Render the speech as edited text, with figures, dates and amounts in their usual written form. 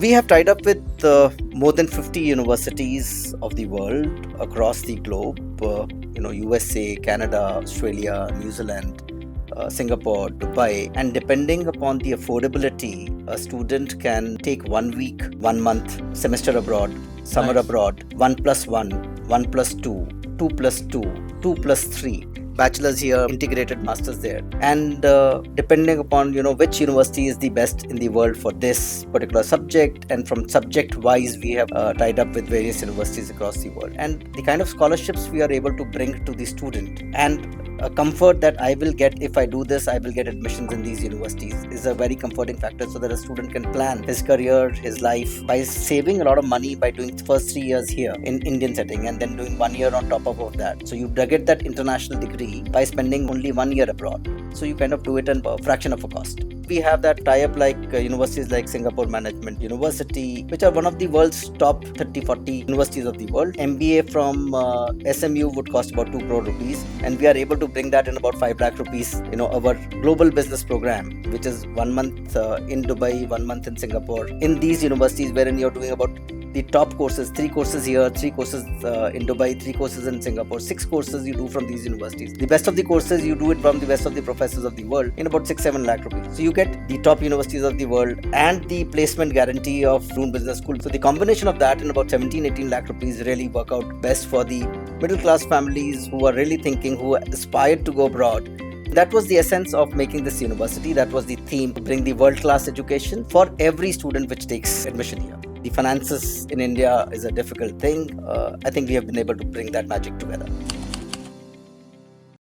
We have tied up with more than 50 universities of the world across the globe, USA, Canada, Australia, New Zealand, Singapore, Dubai, and depending upon the affordability, a student can take 1 week, 1 month, semester abroad, summer Nice. abroad, 1+1, 1+2, 2+2, 2+3. Bachelor's here, integrated masters there, and depending upon which university is the best in the world for this particular subject, and from subject wise we have tied up with various universities across the world, and the kind of scholarships we are able to bring to the student, and a comfort that I will get if I do this, I will get admissions in these universities, is a very comforting factor, so that a student can plan his career, his life by saving a lot of money by doing first 3 years here in Indian setting and then doing 1 year on top of that. So you get that international degree by spending only 1 year abroad. So you kind of do it in a fraction of a cost. We have that tie-up like universities like Singapore Management University, which are one of the world's top 30-40 universities of the world. MBA from SMU would cost about 2 crore rupees, and we are able to bring that in about 5 lakh rupees. Our global business program, which is 1 month in Dubai, 1 month in Singapore, in these universities wherein you're doing about the top courses, 3 courses here, 3 courses in Dubai, 3 courses in Singapore, 6 courses you do from these universities. The best of the courses you do it from the best of the professors of the world in about 6-7 lakh rupees. So you get the top universities of the world and the placement guarantee of Dehradun Business School. So the combination of that in about 17-18 lakh rupees really work out best for the middle class families who are really thinking, who aspired to go abroad. That was the essence of making this university. That was the theme, to bring the world-class education for every student which takes admission here. The finances in India is a difficult thing. I think we have been able to bring that magic together.